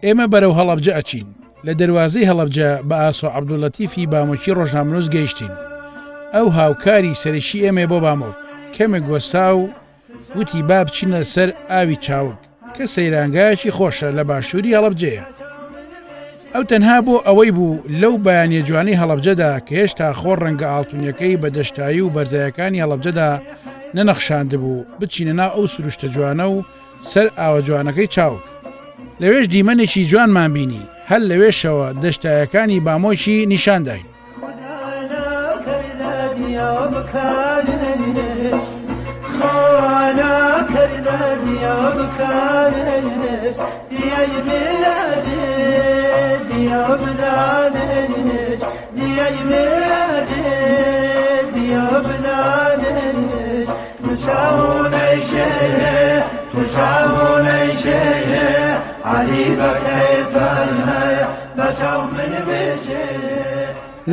ئێمە بەرەو هەڵەبجە ئەچین لە دەواازەی هەڵەبجە بە ئاسۆ عەبدوڵەتیفی بامۆکی ڕۆژنامەنووس گەیشتین ئەو هاوکاری سەرشی ئێمێ بۆ بامۆک کەمێک وەستا و وتی با بچینە سەر ئاوی چاوک کە سەیرانگایەکی خۆشە لە باشووری هەڵەبجەیە. ئەو تەنها بۆ ئەوەی بوو لەو بەیانیە جوانی هەڵەبجەدا کە هێشتا خۆر ڕەنگە ئاڵتونیەکەی بە دەشتایی و بەرزایەکانی هەڵەبجەدا نەنەخشاندبوو بچینە ناو ئەو سروشتە جوانە و سەر ئاوە جوانەکەی چاوک. لەوێش دیمەنێکی جوانمان بینی هەر لەوێشەوە دەشتایەکانی بامۆکی نیشانداین.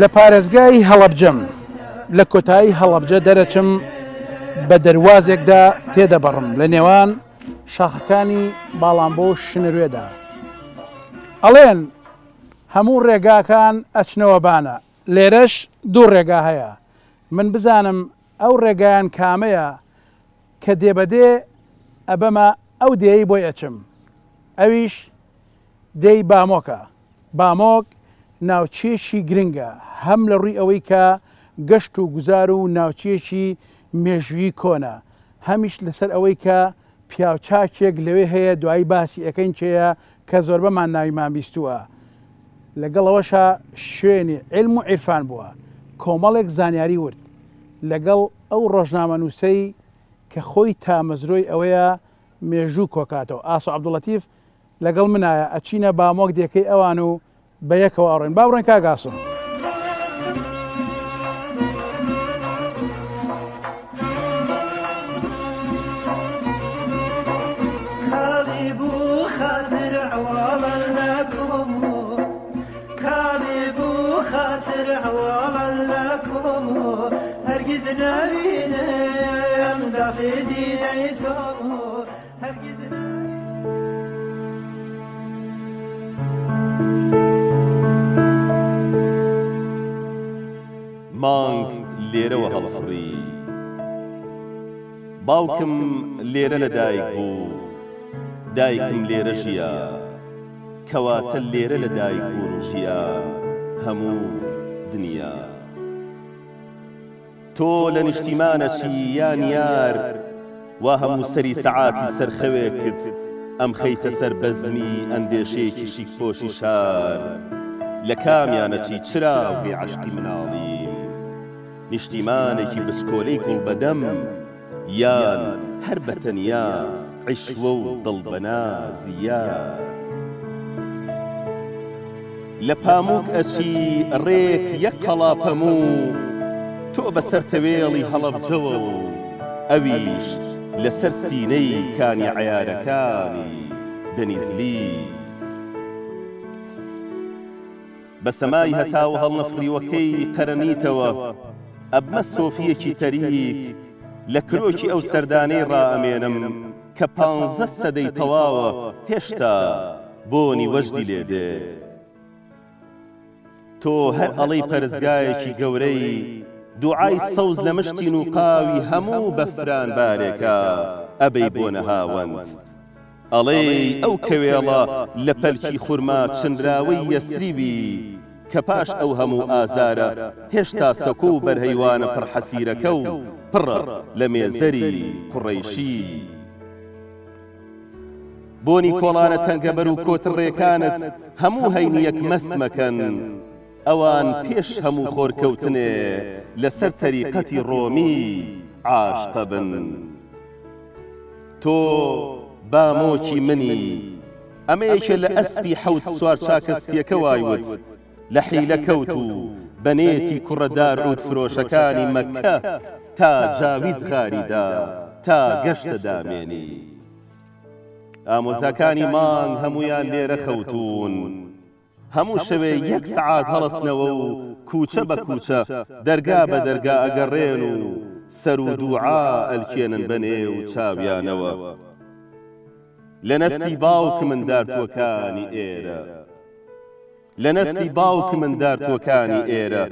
لە پارێزگای هەڵەبجەم لە کۆتایی هەڵەبجە دەرەچم بە دەروازێکدا تێدەبڕم لە نێوان شاخەکانی باڵامبۆ شنروێدا ئەڵێن هەموو ڕێگاکان ئەچنەوە بانە لێرەش دوو ڕێگا هەیە من بزانم ئەو ڕێگایان کامەیە کە دێبەدێ ئەبەمە ئەو دێی بۆی ئەچم ئەویش دێی بامۆکە. بامۆک ناوچێشی گرنگە هەم لە ڕووی ئەوەی کە گەشت و گوزار و ناوچێکی مێژووی کۆنە هەمیش لەسەر ئەوەی کە پیاوچاکێک لەوێ هەیە دوایی باسی ئەەکەین چێە کە زۆربەمان ناویمان بیستووە. لەگەڵەوەشە شوێنی علم و عیرفان بووە کۆمەڵێک زانیاری ورد لەگەڵ ئەو ڕۆژنامەنووسەی کە خۆی تامەزرۆی ئەوەیە مێژوو کۆکاتەوە. ئاسۆ عەبدوڵەتیف لەگەڵ منایە ئەچینە بامۆک دێکەی ئەوان و بە یەکەوە ئاڕێن با بڕێن کاگاسم. مانگ لێرەوە هەڵفڕی باوکم لێرە لە دایک بوو دایکم لێرە ژیە کەواتە لێرە لە دایک بوون و ژیان هەموو دنیا. تۆ لە نیشتیمانەچی یان یار وا هەموو سەری سەعاتی سەرخەوێکت ئەم خەیتە سەر بەزمی ئەندێشەیەکی شیکپۆشی شار لە کامیانەچی چراوی عەشقی مناڵیم نیشتیمانێکی بچکۆلەی گوڵبەدەم یان هەر بەتەنیا عیشوە و دڵبەنازیە. لە پاموک ئەچی ڕێک یەک قەڵاپەموو تۆ بەسەر تەوێڵی هەڵەبجەوە و ئەویش لەسەر سینەی کانی عەیارەکانی دەنیزلی. بە سەمای هەتاوە هەڵنەفڕیوەکەی قەرەنیتەوە ئەبمە سۆفیەکی تەریک لە کرۆکی ئەو سەردانەی ڕائەمێنم کە 15 سەدەی تەواوە هێشتا بۆنی وەژدی لێدێ. تۆ هەر ئەڵەی پەرزگایەکی گەورەی دوعای سەوز لە مشتین و قاوی هەموو بەفران بارێکە ئەبەی بۆ نەهاوەند ئەڵێ ئەو کەوێڵە لە پەلکی خورما چندراوەی یەسریبی کە پاش ئەو هەموو ئازارە هێشتا سەکۆ و بەرهەیوانە پڕحەسیرەکە و پڕە لە مێزەری قوڕەیشی. بۆنی کۆڵانە تەنگەبەر و کۆتڕێکانت هەموو هەینیەک مەست مەکەن ئەوان پێش هەموو خۆرکەوتنێ لەسەر تەریقەتی ڕۆمی عاشقە بن. تۆ بامۆکی منی ئەمەیەکێ لە ئەسپی حەوت سوار چاکەسپیەکە وایوت لە حیلە کەوت و بەنێتی کوڕەدار عود فرۆشەکانی مەککە تا جاوید غاریدا تا گەشتە دامێنی. ئامۆزاکانی مانگ هەمویان لێرە خەوتون هەموو شەوێ 1 سەعات هەڵەسنەوە و کوچە بە کوچە دەرگا بە دەرگا ئەگەڕێن و سەر و دوعا ئەلکێنن بەنێ و چاویانەوە. لە نەسلی باوک منداردووەکانی ئێرە لە نەسلی باوک منداردووەکانی ئێرە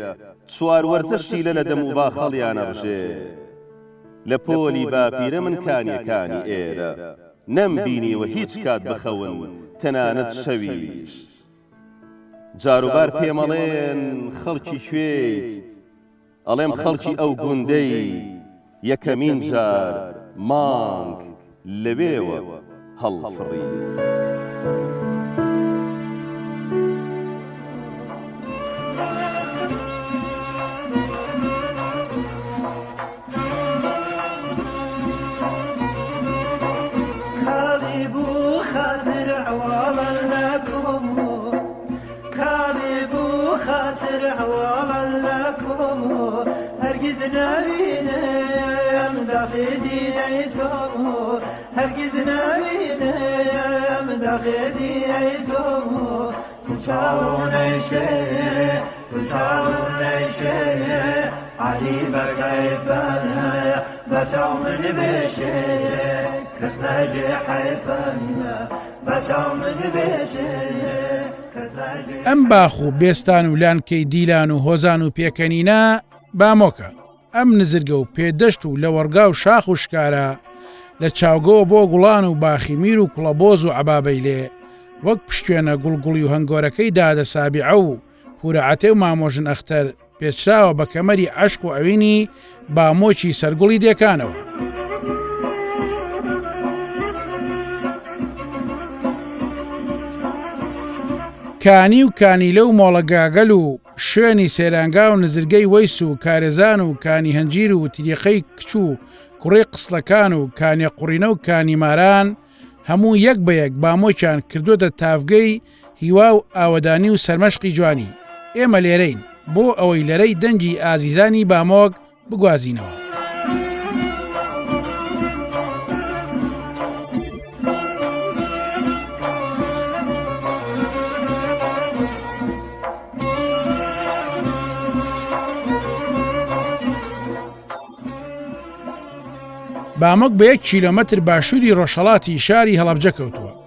چوار وەرزەشی لە دەم و با خەڵیانە ڕژێ لە پۆلی باپیرە من کانیەکانی ئێرە نەمبینیوە هیچ کات بخەون تەنانەت شەویش جاروبار پێمەڵێن خەڵکی کوێیت ئەڵێم خەڵکی ئەو گوندەی یەکەمین جار مانگ لەوێوە هەڵفڕی هرگز نبینم داخل دینه تو هرگز نبینم داخل دینه تو چاونیشه علی برکیفن بچاو من بشه کس نجی حیفن بچاو من بشه ئەم باخ و بێستان و لانکەی دیلان و هۆزان و پێکەنینە بامۆکە ئەم نزرگە و پێدەشت و لە وەرگا و شاخ و شکارە لە چاوگەوە بۆ گوڵان و باخی میر و کوڵەبۆز و عەبابەی لێ وەک پشتێنە گوڵگوڵی و هەنگۆرەکەی دادە سابیعە و پورەعەتێ و مامۆژن ئەختەر پێچراوە بە کەمەری عەشق و ئەوینی بامۆکی سەرگوڵی دێکانەوە کانی و کانیلە و مۆڵەگاگەل و شوێنی سێرانگا و نزرگەی وەیس و کارێزان و کانی هەنجیر و تریقەی کچوو کوڕی قسڵەکان و کانی قوڕینە و کانی ماران هەموو یەک بە یەک بامۆکیان کردوتە تافگەی هیوا و ئاوەدانی و سەرمەشقی جوانی ئێمە لێرەین بۆ ئەوەی لەرەی دەنگی ئازیزانی بامۆک بگوازینەوە بامۆک بە 1 کیلۆمەتر باشووری ڕۆژهەڵاتی شاری هەڵەبجە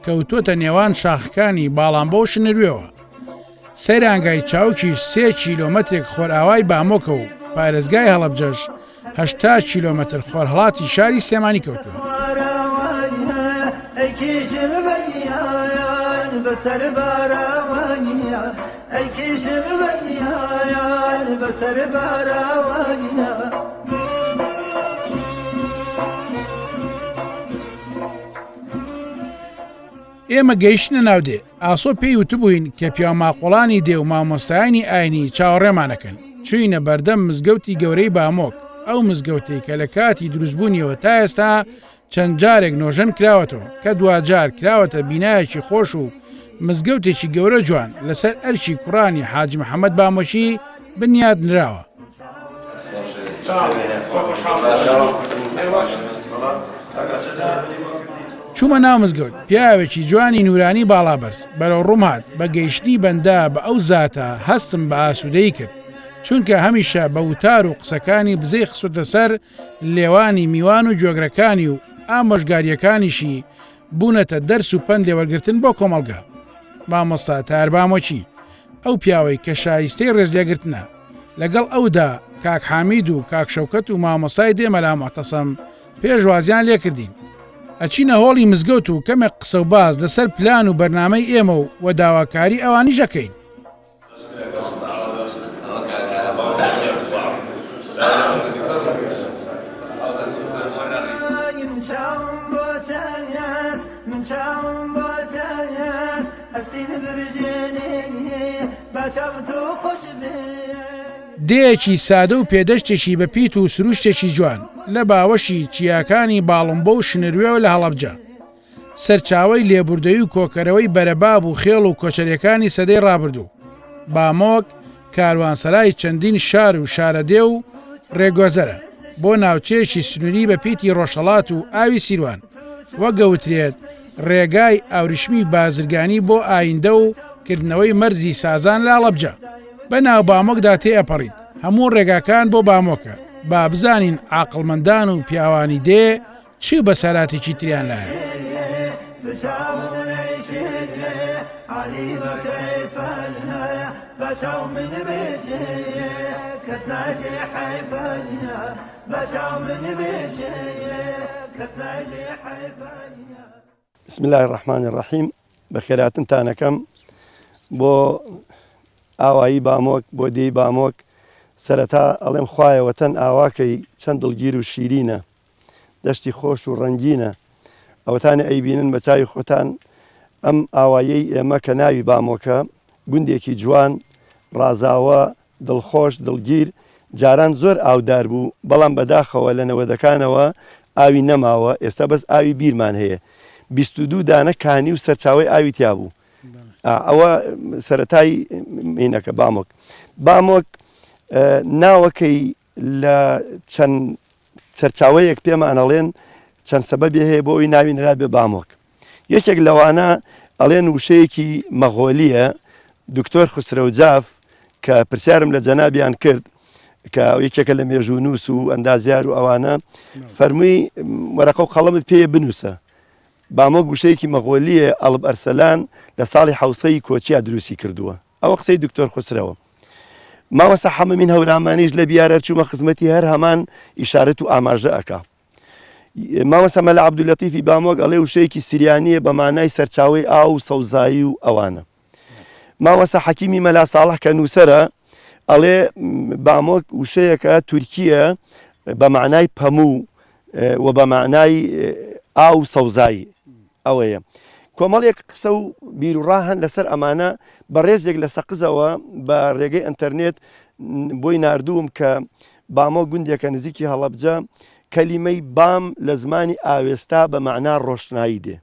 کەوتووەتە نێوان شاخەکانی باڵانبۆ و شنروێەوە سەیرانگای چاوکیش 3 کیلۆمەترێک خۆرئاوای بامۆکە و پارێزگای هەڵەبجەش 80 کیلۆمەتر خۆرهەڵاتی شاری سێمانی کەوتووە ئێمە گەیشتنە ناودێ ئاسۆ پێی وتبووین کە پیاماقۆڵانی دێ و مامۆستایانی ئاینی چاوەڕێمانەکەن چوینە بەردەم مزگەوتی گەورەی بامۆک ئەو مزگەوتەی کە لە کاتی دروستبوونیەوە تا ئێستا چەند جارێک نۆژەن کراوەتەوە کە دوجار کراوەتە بینایەکی خۆش و مزگەوتێکی گەورە جوان لەسەر ئەرشی کوڕانی حاجی محەممەد بامۆچی بنیاد نراوە چوومە ناو مزگەوت پیاوێکی جوانی نورانی باڵابەرز بەرەو ڕووم هات بە گەیشتنی بەندا بە ئەو زاتە هەستم بە ئاسوودەی کرد چونکە هەمیشە بە وتار و قسەکانی بزەی خسوتە سەر لێوانی میوان و جۆگرەکانی و ئامۆژگاریەکانیشی بوونەتە دەرس و پەند لێوەرگرتن بۆ کۆمەڵگا مامۆستا تار بامۆچی ئەو پیاوەی کە شایستەی ڕێزلێگرتنە لەگەڵ ئەودا کاک حامید و کاک شەوکەت و مامۆستای دێمەلا موعتەسەم پێشوازیان لێکردین ئەچینە هۆڵی مزگەوت و کەمێک قسە و باز لەسەر پلان و بەرنامەی ئێمە و داواکاری ئەوانی ژەکەین دەیەکی سادە و پێدەشتێکی بە پیت و سروشتێکی جوان لە باوەشی چیاکانی باڵمبە و شنروێەوە لە هەڵەبجە سەرچاوی لێبوردەوی و کۆکەرەوەی بەرەباب و خێڵ و کۆچەریەکانی سەدەی ڕابردوو بامۆک کاروانسەرای چەندین شار و شارەدێ و ڕێگۆزەرە بۆ ناوچەیەکی سنووری بە پیتی ڕۆژهەڵات و ئاوی سیروان وە گەوترێت ڕێگای ئاوریشمی بازرگانی بۆ ئایندە و کردنەوەی مەرزی سازان لە هەڵەبجە بەناو بامۆکدا تێئەپەڕیت هەموو ڕێگاکان بۆ بامۆکە با بزانین عاقڵمەندان و پیاوانی دێ چی بەسەراتێکی تریان لایە بشاون بشير علي بكيف الهيا بشاون بشير كسناجي حيفنيا بشاون بشير كسناجي حيفنيا. بسم الله الرحمن الرحيم. بەخێراتنتانە کەم بۆ ئاوایی بامۆک بۆ دێی بامۆک سەرەتا ئەڵێم خوایەوە تەن ئاواکەی چەند دڵگیر و شیرینە دەشتی خۆش و ڕەنگینە ئەوەتانی ئەیبینن بە چاوی خۆتان ئەم ئاوایەی ئێمە کە ناوی بامۆکە گوندێکی جوان ڕازاوە دڵخۆش دڵگیر جاران زۆر ئاودار بوو بەڵام بەداخەوە لە نەوەدەکانەوە ئاوی نەماوە ئێستا بەس ئاوی بیرمان هەیە 22 دانە کانی و سەرچاوی ئاوی تیا بوو ئەوە سەرەتای مینەکە بامۆک ناوەکەی لە چەند سەرچاوەیەک پێمانەڵێن چەند سەبەبی هەیە بۆ ئەوی ناوی نرات بێ بامۆک یەکێک لەوانە ئەڵێن وشەیەکی مەغۆلیە دکتۆر خسرەوجاف کە پرسیارم لە جەنابیان کرد کە یەکێکە لە مێژوو نووس و ئەندازیار و ئەوانە فەرمووی وەرەقە و قەڵەمت پێ بنووسە بامۆک وشەیەکی مەغۆلیە ئەڵب ئەرسەلان لە ساڵی حوسەی کۆچیا دروستی کردووە ئەوە قسەی دکتۆر خسرەوە ماوەسە حەمەمین هەورامانیش لە بیارە چوومە خزمەتی هەر هەمان ئیشارەت و ئاماژە ئەکا ماوەسە مەلا عەبدولەتیفی بامۆک ئەڵێ وشەیەکی سریانیە بە مانای سەرچاوی ئاو و سەوزایی و ئەوانە ماوەسە حەکیمی مەلا ساڵح کە نووسەرە ئەڵێ بامۆک وشەیەکە تورکیە بە معنای پەموو و بە معنای ئاو سەوزایی ئەوەیە کۆمەڵێک قسە و بیرروڕاهەن لەسەر ئەمانە بە ڕێزێک لە سەقزەوە بە ڕێگەی ئینتەرنێت بۆی نردووم کە بامۆ گوندێکە نزیکی هەڵەبجە کەلیمەی بام لە زمانی ئاوێستا بە معنا ڕۆشنایی دێ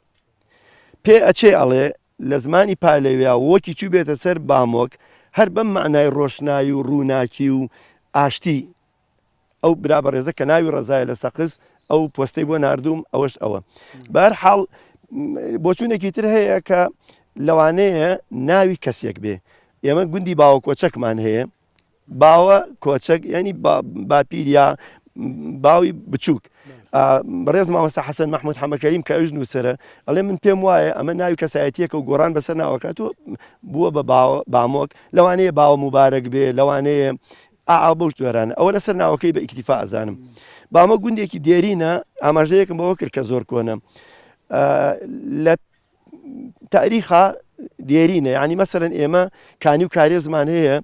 پێ ئەچێ ئەڵێ لە زمانی پالەویا وەکی چوو بێتە سەر بامۆک هەر بەم معنای ڕۆشنایی و ڕووناکی و ئاشتی ئەو برا بە ڕێزە کە ناوی ڕەزایە لە سەقز ئەو پۆستەی بۆ نردوم ئەوەش ئەوە بەهەرحاڵ بۆچوونێکی تر هەیە کە لەوانەیە ناوی کەسێک بێ ئێمە گوندی باوە کۆچەکمان هەیە باوە کۆچەک ینی باپیریا باوی بچووک بەڕێز مامۆستا حەسەن مەحموود حەمەکەریم کە ئەوش نووسەرە ئەڵێ من پێم وایە ئەمە ناوی کەسایەتیەکە و گۆڕان بەسەر ناوەکاتوە بووە بە بامۆک لەوانەیە باوە موبارەک بێ لەوانەیە بەو جۆرانە ئەوە لەسەر ناوەکەی بە ئیکتیفا ئەزانم بامۆک گوندێکی دێرینە ئاماژەیەکم بەوە کرد کە زۆر کۆنە لە تاریخا دێرینە ینی مەسەرەن ئێمە کانی و کارێزمان هەیە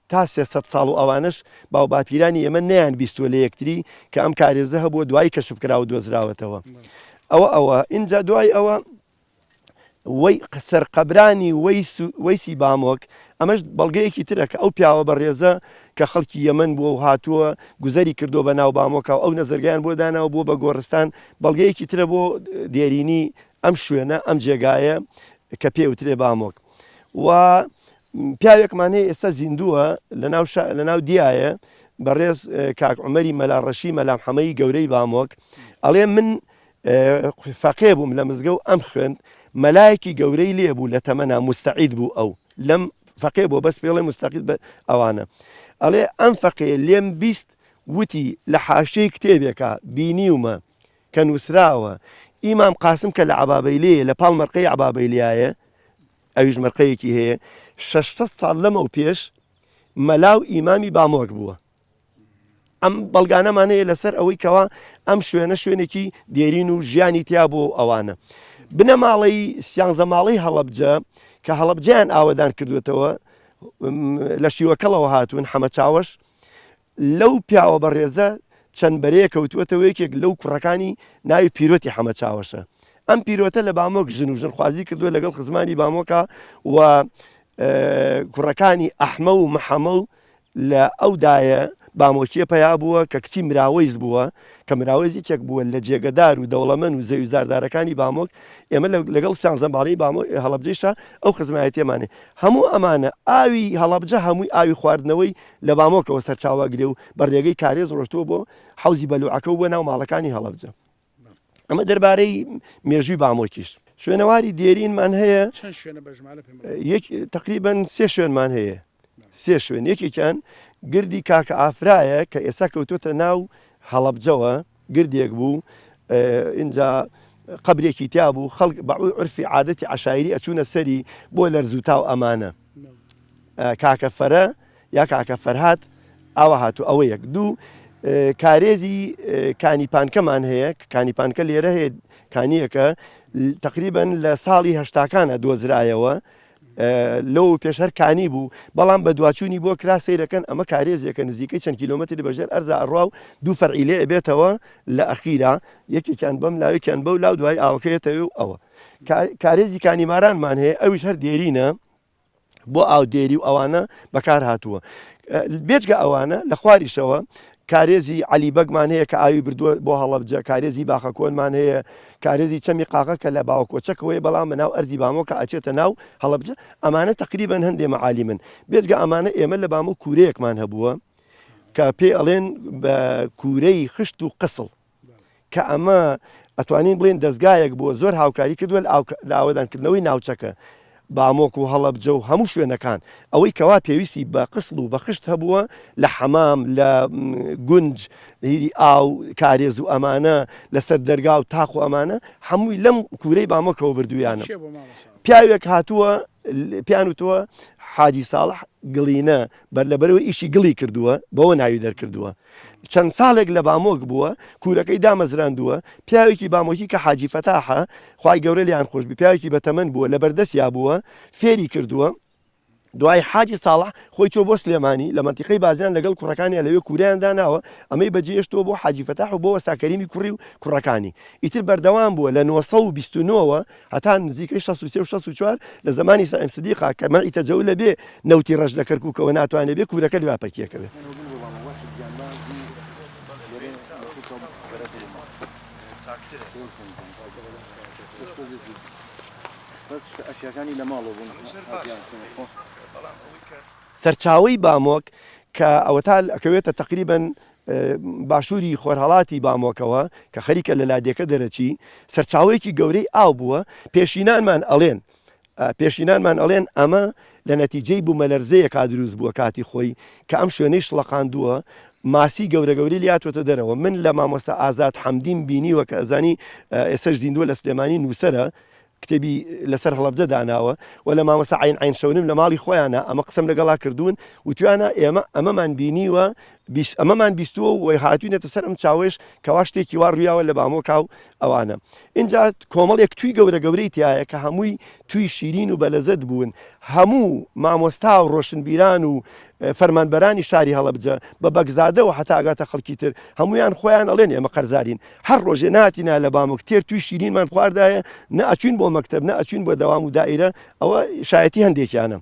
تا 300 ساڵ و ئەوانش باو باپیرانی ئێمە نەیان بیستوە لە یەکتری کە ئەم کارێزە هەبووە دوای کەشفکرا و دۆزراوەتەوە ئەوە اینجا دوای ئەوە وەی سەرقەبرانی وەیسی بامۆک ئەمەش بەڵگەیەکی ترە کە ئەو پیاوە بەڕێزە کە خەڵکی یەمەن بووە و هاتووە گوزەری کردو بە ناو بامۆکە و ئەو نەزەرگیان بۆ داناوە بۆ بە گۆڕستان بەڵگەیەکی ترە بۆ دێرینی ئەم شوێنە ئەم جێگایە کە پێوترێ بامۆک و پیاوێکمان هەیە ئێستا زیندووە لە ناو دیایە بەڕێز کاک عومەری مەلاڕەشی مەلامحەمەی گەورەی بامۆک ئەڵێ من فەقێ بووم لە مزگە و ئەم خوێند مەلایەکی گەورەی لێ بوو لە تەمەنا مستعید بوو ئەو لەم فەقێ بۆ بەس پێڵێ مستەقید بە ئەوانە ئەڵێ ئەم فەقێ لێم بیست وتی لە حاشەی کتێبێکە بینیومە کە نووسراوە ئیمام قاسم کە لە عەبابەیلێیە لە پاڵ مەرقەی عەبابەیلیایە ئەویش مەرقەیەکی هەیە 600 ساڵ لەمە و پێش مەلاو ئیمامی بامۆک بووە ئەم بەڵگانەمانەیە لەسەر ئەوەی کەوا ئەم شوێنە شوێنێکی دێرین و ژیانی تیا بۆ ئەوانە بنە ماڵی سیانزە ماڵی هەڵەبجە کە هەڵەبجیان ئاوەدان کردوێتەوە لە شیوەکەڵەوە هاتوون حەمە چاوەش لەو پیاوە بەڕێزە چەند بەرەیە کەوتوەتەوە یەکێک لەو کوڕەکانی ناوی پیرۆتی حەمە چاوەشە ئەم پیرۆتە لە بامۆک ژن و ژنخوازی کردووە لەگەڵ خزمانی بامۆکە و کوڕەکانی ئەحمە و محەمە و لە ئەودایە بامۆکیە پیا بووە کە کچی مراوەیز بووە کە مراوەیزێکێک بووە لە جێگەدار و دەوڵەمەند و زەوی زاردارەکانی بامۆک ئێمە لەگەڵ سیانزەماڵی هەڵەبجەیشە ئەو خزمایەتێمانێ هەموو ئەمانە ئاوی هەڵەبجە هەمووی ئاوی خواردنەوەی لە بامۆکەوە سەرچاوەگرێ و بەڕێگەی کارێز ڕۆشتووە بۆ حەوزی بەلوعەکە و بۆ ناو ماڵەکانی هەڵەبجە ئەمە دەربارەی مێژووی بامۆکیش شوێنەواری دێرینمان هەیە تقریبەن 3 شوێنمان هەیە 3 شوێن یەکێکیان گردی کاکە ئافرایە کە ئێستا کەوتوتە ناو هەڵەبجەوە گردێک بوو اینجا قبرێکی تیا بوو خەڵک بەعوی عرفی عادەتی عشایری ئەچوونە سەری بۆ لەرزوتا و ئەمانە کاکە فەرە یا کاکە فەرهات ئاوە هاتوو ئەوە یەک دوو کارێزی کانیپانکەمان هەیە کانیپانکە لێرە هەیە کانیەکە تقریبن لە ساڵی هەشتاکانە دۆزرایەوە لەو پێشەر کانی بوو بەڵام بە دواچوونی بۆ کرا سیرەکەن ئەمە کارێزیەکە نزیکەی چەند کیلۆمەتری بەژێر ئەرزە ئەڕوا و دوو فەرعی لێ ئەبێتەوە لە ئەخیرا یەکێکیان بەم لاوێکیان بەو لاو دوای ئاوەکەیەتەوە و ئەوە کارێزی کانیمارانمان هەیە ئەویش هەر دێرینە بۆ ئاو دێری و ئەوانە بەکار هاتووە بێجگە ئەوانە لە خواریشەوە کارێزی علیبەگمان هەیە کە ئاوی بردووە بۆ هەڵەبجە کارێزی باخە کۆنمان هەیە کارێزی چەمی قاقە کە لە باوکۆچەکەوەی بەڵام بەناو ئەرزی بامۆکە ئاچێتە ناو هەڵەبجە ئەمانە تقریبن هەندێ مەعالی من بێجگە ئەمانە ئێمە لە بامۆ کوورەیەکمان هەبووە کە پێ ئەڵێن بە کوورەی خشت و قسڵ کە ئەمە ئەتوانین بڵێن دەستگایەک بۆ زۆر هاوکاری کردووە لە ئاوەدانکردنەوەی ناوچەکە بامۆک و هەڵەبجە و هەموو شوێنەکان ئەوەی کەوا پێویستی بە قسڵ و بە خشت هەبووە لە حەمام لە گونج هیری ئاو کارێز و ئەمانە لەسەر دەرگا و تاق و ئەمانە هەمووی لەم کوورەی بامۆکەوە بردویانە پیاوێک هاتووە پیان وتووە حاجی ساڵح گڵینە بەر لەبەرەوەی ئیشی گڵی کردووە بەوە ناوی دەرکردووە چەند ساڵێک لە بامۆک بووە کوورەکەی دامەزراندووە پیاوێکی بامۆکی کە حاجی فەتاحە خوای گەورە لیان خۆش بی پیاوێکی بەتەمەن بووە لەبەردەستیا بووە فێری کردووە دوای حاجی ساڵح خۆی تۆ بۆ سلێمانی لە منتیقەی بازیان لەگەڵ کوڕەکانی لەوێ کوورەیان داناوە ئەمەی بەجێشتەوە بۆ حاجی فەتاح و بۆ وەستاکەریمی کوڕی و کوڕەکانی ئیتر بەردەوام بووە لە 1929ەوە هەتا نزیکەی 63 و 64 لە زمانی سەعیم سدیقا کە مەنعی تەجەول لەبێ نەوتی ڕەش لە کەرکووکەوە ناتوانێت بێ کوورەکە لواپەکیەکە بێت سەرچاوی بامۆک کە ئەوە تا ئەکەوێتە تقریبن باشووری خۆرهەڵاتی بامۆکەوە کە خەریکە لە لادێکە دەرەچی سەرچاوەیەکی گەورەی ئاو بووە پێشینانمان ئەڵێن ئەمە لە نەتیجەی بوومەلەرزەیە کا دروست بووە کاتی خۆی کە ئەم شوێنەی شڵەقاندووە ماسی گەورە گەوری لاتوێتە دەرەوە من لە مامۆستا ئازاد حەمدین بینیوە کە ئەزانی ئێسەش زیندووە لە سلێمانی نووسەرە کتێبی لەسەر هەڵەبجە داناوە و لە مامۆستا عین شەونم لە ماڵی خۆیانە ئەمە قسەم لەگەڵا کردوون وتوانە ئێمە ئەمەمان بینیوە ئەمەمان بیستووە و هاتوینێتە سەر ئەم چاوێش کەوا شتێکی وا ڕویاوە لە بامۆکاو ئەوانە اینجا کۆمەڵێک توی گەورە گەورەی تایە کە هەمووی توی شیرین و بەلەزەت بوون هەموو مامۆستا و ڕۆشنبیران و فەرمانبەرانی شاری هەڵەبجە بە بەگزادە و هەتا ئاگاتە خەڵکی تر هەمویان خۆیان ئەڵێن ئێمە قەرزارین هەر ڕۆژێ ناتینا لە بامۆک تێر توی شیرینمان خواردایە نە ئەچوین بۆ مەکتەب نە ئەچوین بۆ دەوام و دائیرە ئەوە شایەتی هەندێکیانە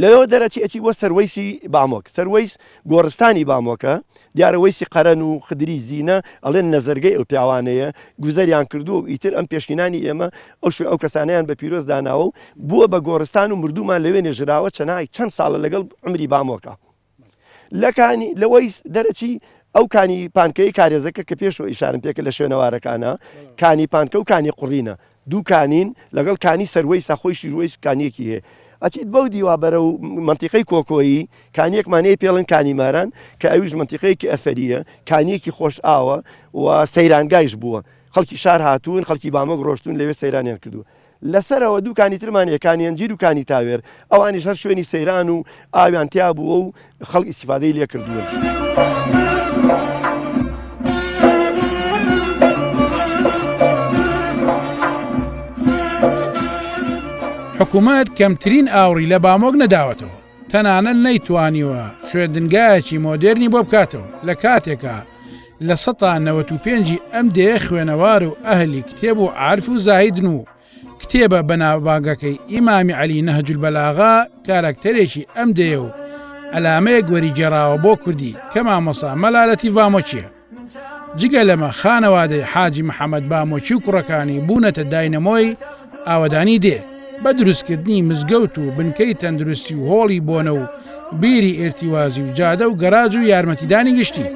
لەوێ دەرەچی ئەچی بۆ سەروەیسی بامۆک سەروەیس گۆڕستانی بامۆکە دیارەوەیسی قەرەن و خدری زیینە ئەڵێن نەزەرگەی ئەو پیاوانەیە گوزەریان کردو و ئیتر ئەم پێشینانی ئێمە ئەو کەسانیان بە پیرۆز داناوە و بووە بە گۆڕستان و مردومان لەوێ نێژراوە چەند ساڵە لەگەڵ عمری بامۆکە لەوەی دەرەچی ئەو کانی پانکەی کارێزەکە کە پێشەوە ئیشارم پێکە لە شوێنەوارەکانە کانی پانکە و کانی قوڕینە دوو کانین لەگەڵ کانی سەروەی ساخۆی شیروەی کانیەکی هەیە ئەچیت بەو دیوا بەرە و منتیقەی کۆکۆیی کانیەکمانەیە پێڵن کانیماران کە ئەویش منتیقەیەکی ئەفەریە کانیەکی خۆش ئاوە و سەیرانگایش بووە خەڵکی شار هاتوون خەڵکی بامۆک ڕۆشتون لەوێ سەیرانیان کردووە لەسەرەوە دوو کانی ترمان هەیە کانیەنجیر و کانی تاوێر ئەوانیش هەر شوێنی سەیران و ئاویان تیا بووە و خەڵک ئیستیفادەی لێ کردووە. حکوومەت کەمترین ئاوڕی لە بامۆک نەداوەتەوە تەنانەت نەیتوانیوە خوێندنگایەکی مۆدێرنی بۆ بکاتەوە لە کاتێکە لە 1995 ئەم دێ خوێنەوار و ئەهلی کتێب و عارف و زاهیدن و کتێبە بەناوبانگەکەی ئیمامی عەلی نەهج البەلاغا کارەکتەرێکی ئەم دێ و ئەلامەیەک وەریگێڕاوە بۆ کوردی کە مامۆستا مەلالەتی بامۆچیە جگە لەمە خانەوادەی حاجی محەممەد بامۆچی و کوڕەکانی بوونەتە داینەمۆی ئاوەدانی دێ بە دروستکردنی مزگەوت و بنکەی تەندروستی و هۆڵی بۆنە و بیری ئێرتیوازی و جادە و گەراج و یارمەتیدانی گشتی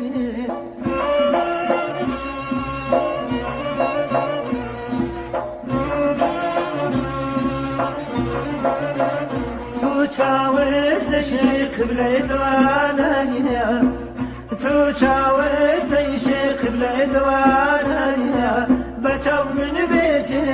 تو چاوت لەیشێ قبلەی دڵانەیە بە بچاو من بێژێ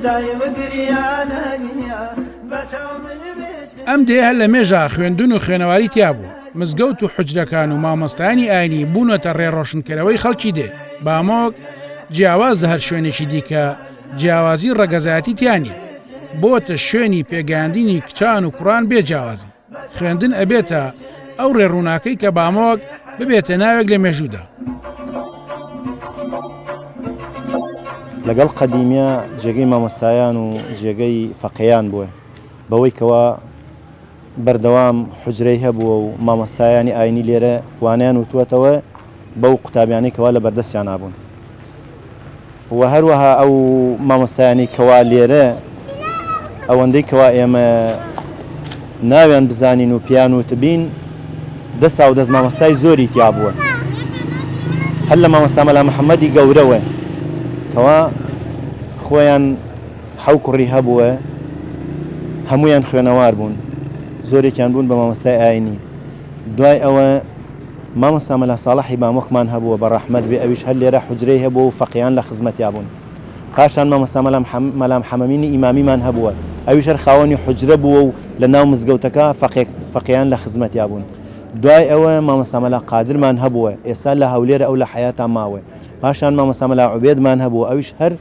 دایمە گریانەنیە بەچاو من بێژێ ئەم دێ هەر لە مێژە خوێندون و خوێنەواری تیا بوو مزگەوت و حجرەکان و مامۆستانی ئاینی بوونەتە ڕێڕۆشنکەرەوەی خەڵکی دێ بامۆک جیاواز هەر شوێنێکی دیکە جیاوازی ڕەگەزایەتی تیانە بۆتە شوێنی پێگەاندنی کچان و کوڕان بێجیاوازی خوێندن ئەبێتە ئەو ڕێڕووناکەی کە بامۆک ببێتە ناوێک لە مێژوودا لەگەڵ قەدیمیە جێگەی مامۆستایان و جێگەی فەقییان بووە بەوەی کەوا بەردەوام حجرەی هەبووە و مامۆستایانی ئاینی لێرە وانیان وتوەتەوە بەو قوتابیانی کەوا لە بەردەستیان نابوون و هەروەها ئەو مامۆستایانی کەوا لێرە ئەوەندەی کەوا ئێمە ناویان بزانین و پیان و تبین دەست و دەست مامۆستای زۆری تیا بووە هەر لە مامۆستا مەلا محەممەدی گەورەوە کەوا خۆیان حەو کوڕی هەبووە هەمویان خوێنەوار بوون زۆرێکیان بوون بە مامۆستای ئاینی دوای ئەوە مامۆستا مەلا ساڵحی بامۆکمان هەبووە بە ڕەحمەت بێ ئەویش هەر لێرە حجرەی هەبوو و فەقییان لە خزمەتیا بوون پاشان مامۆستا مەلا محەمەمینی ئیمامیمان هەبووە ئەویش هەر خاوەنی حجرە بووە و لە ناو مزگەوتەکە فەقییان لە خزمەتیا بوون دوای ئەوە مامۆستا مەلا قادرمان هەبووە ئێستا لە هەولێرە ئەو لە حەیاتا ماوە پاشان مامۆستا مەلا عوبێدمان هەبووە ئەویش هەر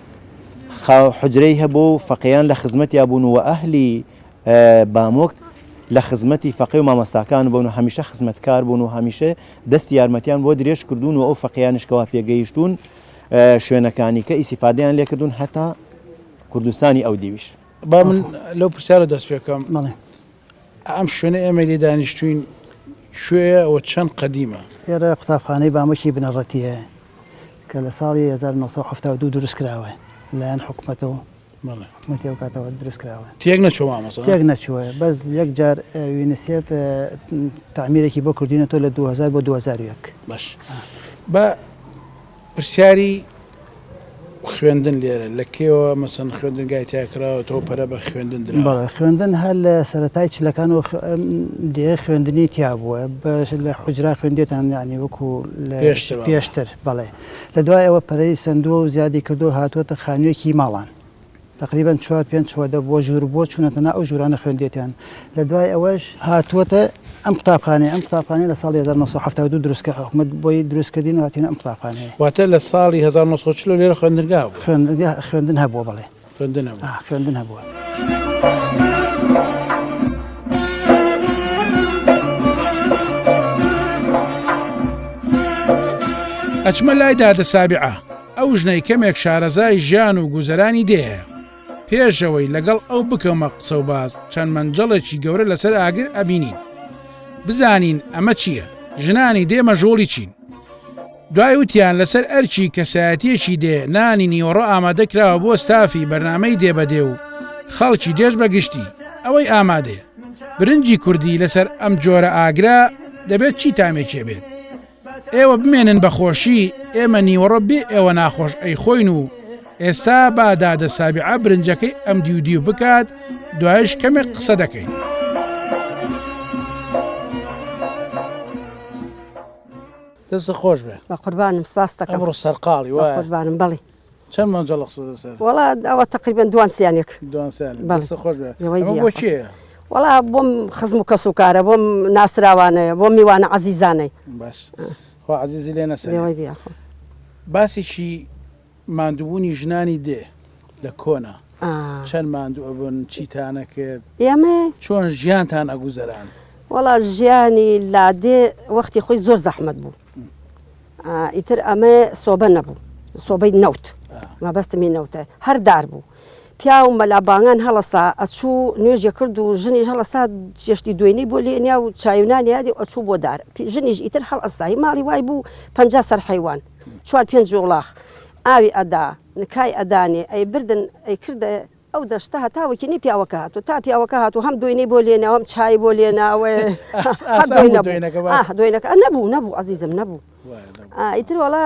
حجرەی هەبوو فەقییان لە خزمەتیا بوون و ئەهلی بامۆک لە خزمەتی فەقی و مامۆستاکان بوون و هەمیشە خزمەتکار بوون و هەمیشە دەستی یارمەتیان بۆ درێژ کردوون و ئەو فەقییانشکەوە پێگەیشتون شوێنەکانی کە ئیسیفادەیان لێکردوون هەتا کوردستانی ئەو دیویش با من لەو پرسیارە دەست پێکەم ئەم شوێنە ئێمە لێ دانیشتوین شوێیە ئەوە چەند قەدیمە ئێرە قوتابخانەی بامۆکی بنەڕەتیە کە لە ساڵی 1972 دروست کراوە لایەن حکوومەتەوە حکوومەتی ئەو کاتەوە دروست کراوە تێک نەچوە مامۆستا تێک نەچووە بەس یەک جار یونیسێف تعمیرێکی بۆ کردوینەوە لە 2000 بۆ 2001 باش بە پرسیاری خوێندن لێرە لە کێوە مەسەن خوێندن گایتیاکراوە تۆ پەرە بە خوێندن درا بەڵێ خوێندن هەر لە سەرەتای چلەکان و دێ خوێندنی تیا بووە بەش لە حجرا خوێندێتان ینی وەکو پێشتر بەڵێ لە دوای ئەوە پەرەی سندووە و زیادی کردو هاتووەتە خانوویەکی ماڵان تقریبا 4-5 چوەدە بۆ ژوور بۆ چوونەتەنا ئەو ژورانە خوێندێتیان لە دوای ئەوەش هاتووەتە ئەم قوتابخانەی لە ساڵی 1972 دروستکە حکوومەت بۆی دروستکردین و هاتیینە ئەم قوتابخانەیە واتە لە ساڵی 1940 لێرە خوێندنگا خوێندن هەبووە بڵێ خوێندن هەبووە ئەچمە لای دادە سابعە ئەو ژنەی کەمێک شارەزای ژیان و گوزەرانی دێهەیە پێشەوەی لەگەڵ ئەو بکەمە قسە و باز چەند منجەڵێکی گەورە لەسەر ئاگر ئەبینین بزانین ئەمە چییە ژنانی دێمە ژۆڵی چین دوای وتیان لەسەر ئەرچی کەسایەتیەکی دێ نانی نیوەڕۆ ئامادە کراوە بۆ ستافی بەرنامەی دێبەدێ و خەڵکی دێژ بەگشتی ئەوەی ئامادەیە برنجی کوردی لەسەر ئەم جۆرە ئاگرا دەبێت چی تامێکێ بێت ئێوە بمێنن بەخۆشی ئێمە نیوەڕۆ بێ ئێوە ناخۆش ئەی خۆین و ئێستا بادادە سابعە برنجەکەی ئەم دیودی و بکات دوایش کەمێک قسە دەکەین دەست خۆش بێ بە قوربانم سپاس دەکەم ئەمڕۆ سەرقاڵی وایە قوربانم بەڵێ چەند مەنجەڵ قسە دەسەر وەڵا ئەوە تقریبا دوانسیانێک دەست خۆش بێ ئەمە بۆ چییە وەڵا بۆم خزم و کەس و کارە بۆم ناسراوانەیە بۆ میوانە عەزیزانەی باش خۆ عەزیزی لێ نەسەر لێوەی باسێکی ماندووبوونی ژنانی دێ لە کۆنا چەند ماندووە بوون چیتانە کرد ئێمە چۆن ژیانتان ئەگوزەران وەڵا ژیانی لادێ وەختی خۆی زۆر زەحمەت بوو ئیتر ئەمە سۆبە نەبوو سۆبەی نەوت مەبەستمی نەوتە هەردار بوو پیا و مەلابانگان هەڵەسا ئەچوو نوێژە کرد و ژنیش هەڵەسا جێشتی دوێنەی بۆ لێنیا و چاوینانی یادی ئەچوو بۆ دار ژنیش ئیتر هەڵ ئەسایی ماڵی وای بوو 50 سەر حیوان 4-5 جوڵاخ ئاوی ئەدا نکای ئەدانێ ئەی بردن ئەی کردە ئەو دەشتە هەتاوەکی نی پیاوەکە هاتو تا پیاوەکە هاتو هەم دوێنەی بۆ لێنەوەم چای بۆ لێناوە دوێنەکە نەبوو عەزیزم نەبوو ئیتر وڵا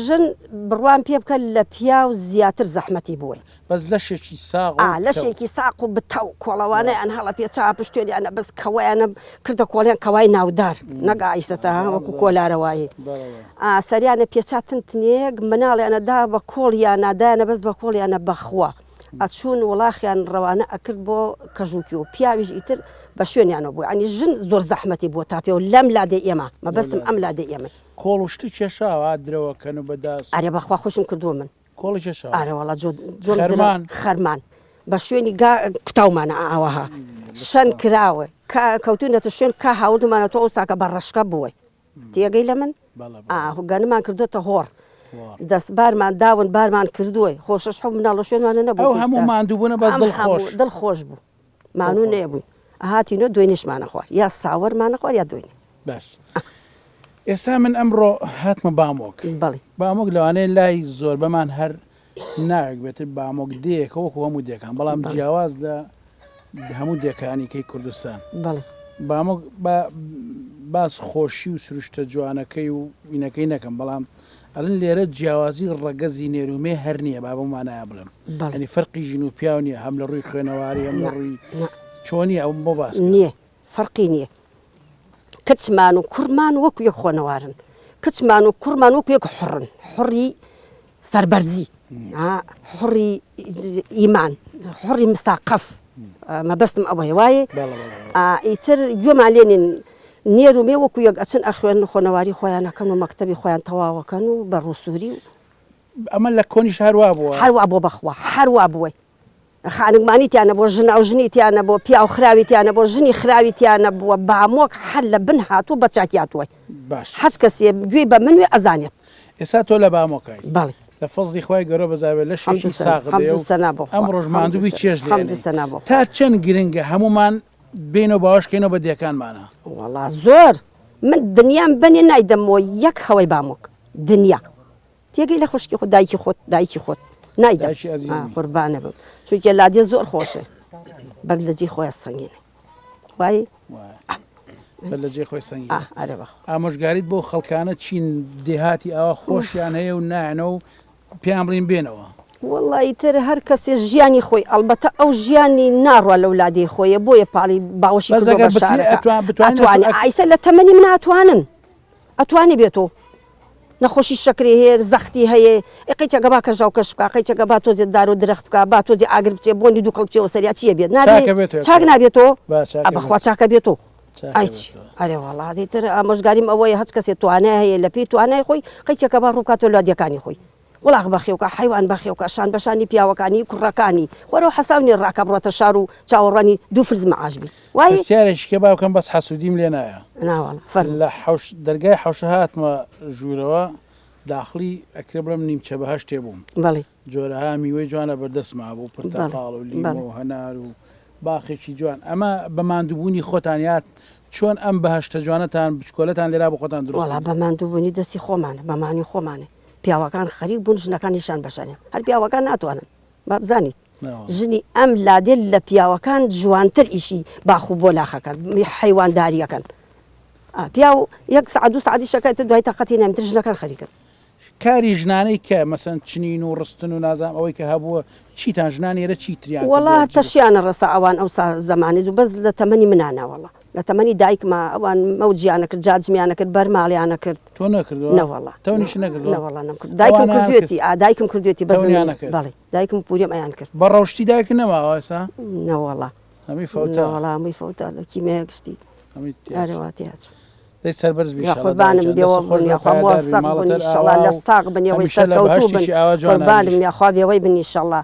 ژن بڕوان پێ بکە لە پیا و زیاتر زەحمەتی بووی بەس لەشێکی ساغ لەشێکی ساق و بتەو کۆڵەوانەی ئەن هەڵە پێچا پشتێنیانە بەس کەوایانە کردە کۆڵیان کەوای ناودار نەگا ئایسەتە وەکو کۆلارەوەی سەریانە پێچا تنتنێک مناڵیانەدا بە کۆڵیان نادایانە بەس بە کۆڵیانە بەخوا ئەچوون وڵاخیان ڕەوانە ئەکرد بۆ کەژووکی و پیاویش ئیتر بە شوێنیانە بوو ئەنی ژن زۆر زەحمەتی بۆ تاپێ و لەم لادێ ئێمە مەبەستم ئەم لادێ ئێمە کۆڵ شتی کێشاوە درەوەکەن و بەداست ئارێ بەخوا خۆشم کردووە من کۆڵی کێشاوە ئارەوەڵا خەرمان بە شوێنی کوتاومانە ئاوەها شەن کراوە کەوتونەتە شوێن کا هاوردمانە تۆ ئەوساکە بە ڕەشکە بووی تێگەی لە من گەنمان کردوتە هۆڕ دەست بارمان داون بارمان کردووە خۆشش حو مناڵە شوێنمانە نەبوو ئەو هەموو ماندووبوونە بەس دڵخۆش بوو مانوو نێبووین هاتیینە دوێنیشمانە خوارد یا ساوەرمانە خوارد یا دوێنی باش ئێستا من ئەمڕۆ هاتمە بامۆک بامۆک لەوانەیە لای زۆر بەمان هەر ناوێک بێتر بامۆک دێکە وەکو هەموو دێکان بەڵام جیاواز لە هەموو دێکانیکەی کوردستان بامۆک باس خۆشی و سروشتە جوانەکەی و وینەکەی نەکەم بەڵام ئەلن لێرە جیاوازی ڕەگەزی نێرومێ هەر نییە با بەمانایە بڵم ئەنی فەرقی ژین و پیاو نییە هەم لە ڕووی خوێنەواری هەم لە ڕووی چۆنی ئەو بۆ باس نییە فەرقی نییە کچمان و کوڕمان وەکو یەک خۆنەوارن کچمان و کوڕمان وەکو یەک حڕن حڕی سەربەرزی حڕی ئیمان حڕی مساقف مەبەستم ئەوەیە وایە ئیتر گوێمان لێنین نێرومێ وەکو یەک ئەچن ئەخوێن خۆنەواری خۆیانەکەن و مەکتەبی خۆیان تەواوەکەن و بە ڕووسوری ئەمە لە کۆنیش هەروە بووە هەروە بۆ بەخوا هەروە بووە خانگمانیتیانە بۆ ژنە و ژنیتیانە بۆ پیا و خراویتیانە بۆ ژنی خراویتیانە بووە بامۆک هەر لە بن هاتوو بە چاکیاتوە باش هەچ کەسێ گوێی بە منوێ ئەزانێت ئێستا تۆ لە بامۆکای بەڵێ لە فەزی خۆی گەۆ بەزاوێت لە شەشی ساغدێ ئەم ڕۆژماندووی چێژ لێ تا چەند گرنگە هەمومان بینەوە باوەشکەینەوە بە دیەکانمانە وەڵا زۆر من دنیام بنێ نایدەمەوە یەک هەوای بامۆک دنیا تێگەی لە خوشکی خۆ دایکی خۆت دایکی خۆت نایدە قوربانە بم چونکە لادێ زۆر خۆشە بەر لە جێ خۆیان سەنگینە وای بەر لە جێ خۆی سەنگی ئامۆژگاریت بۆ خەڵکانە چین دێهاتی ئەوە خۆشیان هەیە و نایەنە و پێیان بڵین بێنەوە وەڵی تر هەر کەسێ ژیانی خۆی ئەلبەتە ئەو ژیانی ناڕوە لە ولادی خۆیە بۆیە پاڵی باوەشی ئەتوانێت ئایسە لە تەمەنی من ئەتوانی بێتەوە نەخۆشی شکری هەیە زەختی هەیە قیچەکە با کەژاو کەش بکە قیچەکە با تۆزێ دار و درەخت بکە با تۆزی ئاگر بچێ بۆنی دوو کەڵ بچێەوە سەریا چیە بێت چاک نابێتەوە بەخوا چاکە بێتەوە ئایچ ئەرێ وڵاتی تر ئامۆژگاریم ئەوەیە هەچ کەسێت توانای هەیە لە پێی توانای خۆی قیچەکە با ڕووکاتۆ لادیەکانی خۆی وڵاغ بەخێوکە حیوان بەخێوکە شان بەشانی پیاوەکانی کوڕەکانی وەرەوە حەساونی ڕاکە بڕۆتە شار و چاوەڕانی دوو فرز مەعاشبی وای سیارێککە باوکەم بەس حەسوودیم لێ نایە لە دەرگای حوشە هاتمە ژوورەوە داخلی ئەکرێ بڵم نیمچە بەهەش تێبووم بەڵێ جۆرەها میوەی جوانە بەردەستما بوو پرتەقاڵ و لیمە و هەنار و باخێکی جوان ئەمە بەماندووبوونی خۆتانیات چۆن ئەم بەهشتە جوانەتان بچکۆلەتان لێرا بە خۆتان دروست وڵا بەماندووبوونی دەستی خۆمانە بەمانی خۆمانە پیاوەکان خەریک بوون ژنەکانیشان بەشانێ هەر پیاوەکان ناتوانن با بزانیت ژنی ئەم لادێل لە پیاوەکان جوانتر ئیشی باخ و بۆ لاخەکەن حیوانداریەکەن پیا و یەک سعد و سعدی شەکەیتر دوای تاقەتی نەمتر ژنەکان خەریکن کاری ژنانەی کە مەسەن چنین و ڕستن و نازام ئەوەی کە هەبووە چیتان ژنانی ئێرە چیتریان وڵا تەشیانە ڕەسە ئەوان ئەو زمانی و بەس لە تەمەنی منانەوەڵە لە تەمەنی دایکمە ئەوان مەوجیانە کرد جاجمیانە کرد بەرماڵیانە کرد تۆ نەکردوە نەوەڵا تەونیش نەکردوە نەوەڵا نەکرد دایکم کردوێتی دایکم کردوێتی بەڵێ دایکم پوریم ئەیان کرد بە ڕەوشتی دایک نەماوە ئێستا نەوەڵا هەمی فەوتە وەڵا هەمووی فەوتە لە کیمەیە گشتی ئەرەواتی هاتوو دەی سەربەرز قوربانم دێوە مۆسەق بن ئینشەڵا لە ستاق بنەوەی سەرکەوتوو بن قوربانم یاخوا بێوەی بن ئینشەڵا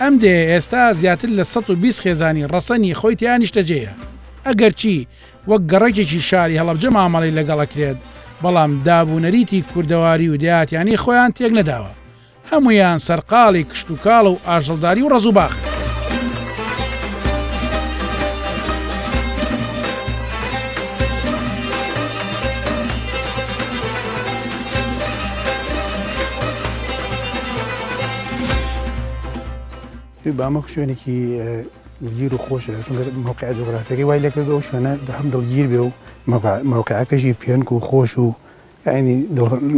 ئەم دێ ئێستا زیاتر لە 120 خێزانی ڕەسەنی خۆی تیانیشتەجێە ئەگەر چی وەک گەڕێکێکی شاری هەڵەبجە مامەڵی لەگەڵەکرێت بەڵام دابوونەریتی کوردەواری و دەهاتیانی خۆیان تێک نەداوە هەمویان سەرقاڵی کشت و کاڵ و ئاژەڵداری و ڕزوباخ بامۆک شوێنێکی گیر و خۆشە چونکە موقع جغرافیەکەی وای لێ کردەوە شوێنە هەم دڵگیر بێ و موقعەکەشی فێنک و خۆش و یعنی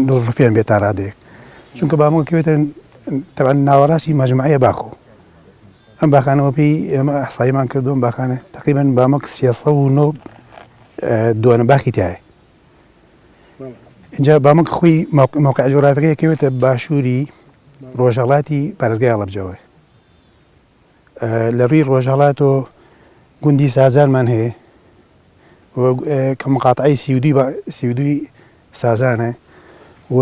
دڵڕفێن بێت تا ڕادێک چونکە بامۆکەوێتە تەبەن ناوەڕاستی مەجموعەیە باخۆ ئەم باخانەوە پێی ئێمە ئەحساییمان کردوم باخانە تقریبەن بامۆک 309 دوانە باخی تایە اینجا بامۆک خۆی موقع جغرافیەکەیەکەوێتە باشووری ڕۆژهەڵاتی پارێزگای هەڵەبجەوە لە ڕووی ڕۆژهەڵات و گوندی سازانمان هەیە کە مقاتعی 32 سازانە و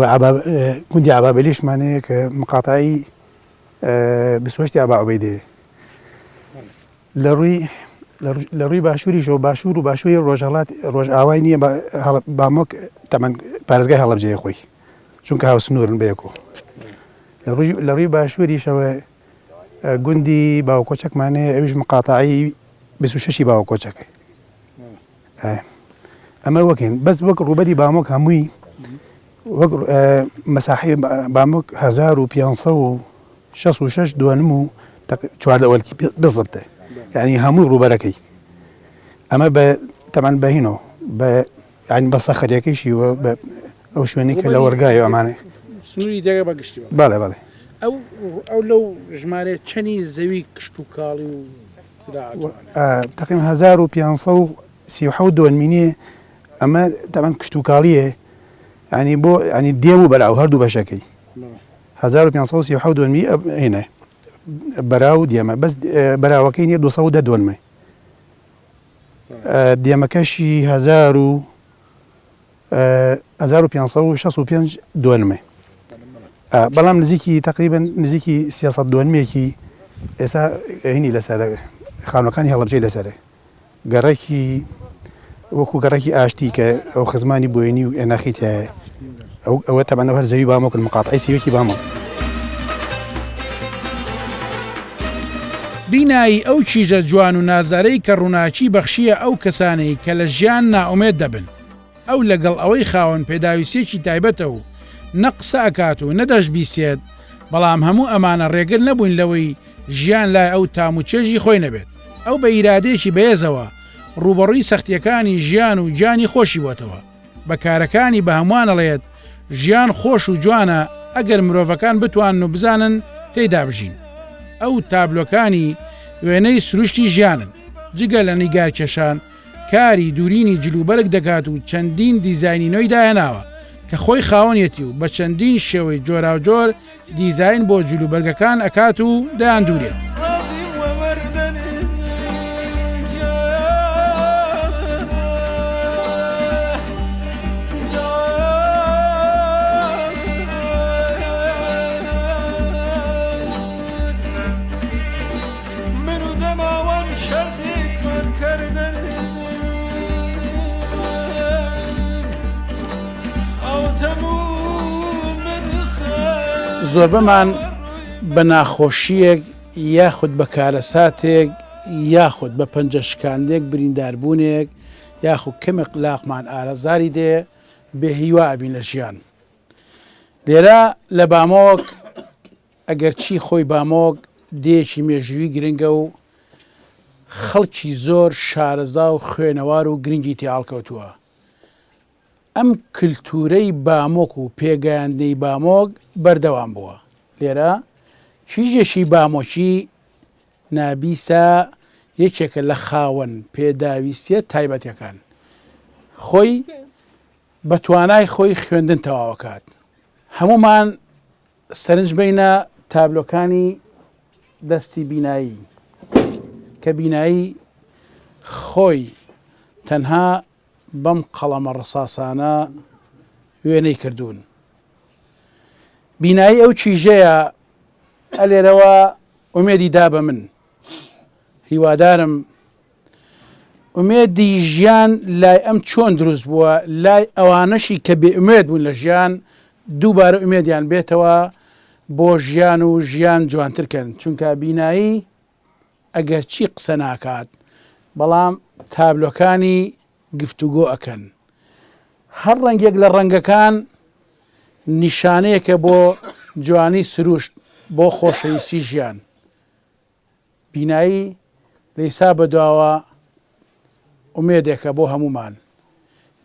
گوندی عبابەلیشمان هەیە کە مقاتعی 28 عبا عوبەیدەیە لە ڕووی باشووریشەوە باشوور و باشووری ڕۆژهەڵات ڕۆژ ئاوای نییە بامۆک تەمەن پارێزگای هەڵەبجەیە خۆی چونکە هاوسنوورن بەیەکۆ لە ڕووی باشووریشەوە گوندی باوکۆچەکمانەیە ئەویش مقاتعی 26 باوکۆچەکە ئەمە وەکەین بەس وەک ڕوبەری بامۆک هەمووی وەک مەساحی بامۆک 1566 دوانم و 14 بزبتە یعنی هەمووی ڕوبەرەکەی ئەمە بە تەمان بەهینەوە ینی بە سەخەریەکەیشی وە ئەو شوێنی کە لە وەرگایە ئەمانێ سنووری دەگە بەگشتی باڵێ باڵێ ئەو لەو ژمارە چەنی زەوی کشت و کاڵی و تقریبا 1537 دوانمینێ ئەمە تەمان کشت و کاڵیە ینی بۆ ینی دێم و بەراو هەردوو بەشەکەی 1537 دوانمی هێنە بەراو دێمە بەس بەراوەکەی نیە 210 دوانمە دێمەکەشی 1565 دوانمە بەڵام نزیکی تقریبا نزیکی 300 دوانمێکی ئێستا هینی لەسەر خانوەکانی هەڵەبجەی لەسەرە گەڕێکی وەکو گەڕێکی ئاشتی کە ئەو خزمانی بۆێنی و ئێناخیتە ئەوە تەبەنە هەر زەوی بامۆکن مقاتعی سیوەکی بامۆک بینایی ئەو چیژە جوان و نازارەی کە ڕووناچی بەخشیە ئەو کەسانەی کە لە ژیان ناومێت دەبن ئەو لەگەڵ ئەوەی خاوەن پێداویستێکی تایبەتە و نەقسە ئەکات و نەدەش بیسێت بەڵام هەموو ئەمانە ڕێگر نەبووین لەوەی ژیان لای ئەو تاموچێژی خۆی نەبێت ئەو بە ئیرادێکی بەهێزەوە ڕوبەڕووی سەختیەکانی ژیان و جانی خۆشی بۆتەوە بە کارەکانی بە هەمووانەڵێت ژیان خۆش و جوانە ئەگەر مرۆڤەکان بتوانن و بزانن تێیدا بژین ئەو تابلۆکانی وێنەی سروشتی ژیانن جگە لە نیگارکێشان کاری دوورینی جلوبەرگ دەکات و چەندین دیزایانی نوۆی داهێناوە کە خۆی خاوەنیەتی و بە چەندین شێوەی جۆراوجۆر دیزاین بۆ جلوبەرگەکان ئەکات و دایان دوورێت زۆربەمان بە ناخۆشیەک یاخود بە کارەساتێک یاخود بە پەنجەشکاندێک برینداربوونێک یاخود کەمێک لاقمان ئارەزاری دێ بێ هیوا ئەبین لە ژیان لێرە لە بامۆک ئەگەر چی خۆی بامۆک دێکی مێژووی گرنگە و خەڵکی زۆر شارەزا و خوێنەوار و گرنگی تێهاڵکەوتووە ئەم کللتورەی بامۆک و پێگەیاندەی بامۆک بەردەوام بووە لێرە چیژێکی بامۆکی نابیسە یەکێکە لە خاوەن پێداویستیە تایبەتەکان خۆی بە توانای خۆی خوێندن تەواوەکات هەمومان سەرنج بینە تابلۆکانی دەستی بینایی کە بینایی خۆی تەنها بەم قەڵەمە ڕساسانە وێنەی کردوون بینایی ئەو چیژەیە ئەلێرەوە ئومێدی دا بە من هیوادارم ئومێدی ژیان لای ئەم چۆن دروست بووە لای ئەوانەشی کە بێئومێد بوون لە ژیان دووبارە ئومێدیان بێتەوە بۆ ژیان و ژیان جوانترکەن چونکە بینایی ئەگەر چی قسە ناکات بەڵام تابلۆکانی گفتوگۆ ئەکەن هەر ڕەنگێک لە ڕەنگەکان نیشانەیەکە بۆ جوانی سروشت بۆ خۆشەویستی ژیان بینایی لەیسا بەدواوە ئومێدێکە بۆ هەمومان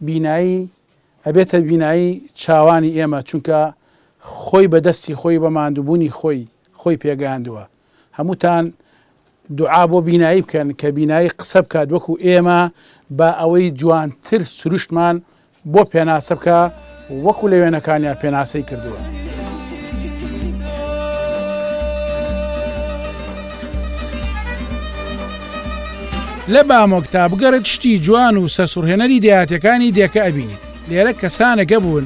بینایی ئەبێتە بینایی چاوانی ئێمە چونکە خۆی بەدەستی خۆی بە ماندووبوونی خۆی پێگەاندووە هەمووتان دوعا بۆ بینایی بکەن کە بینایی قسە بکات وەکو ئێمە بە ئەوەی جوانتر سروشتمان بۆ پێناسە بکە وەکو لە وێنەکانیان پێناسەی کردووە. لە بامۆکتا بگەڕێت شتی جوان و سەرسوڕهێنەری دەهاتیەکانی دیەکە ئەبینیت لێرە کەسانێکە بوون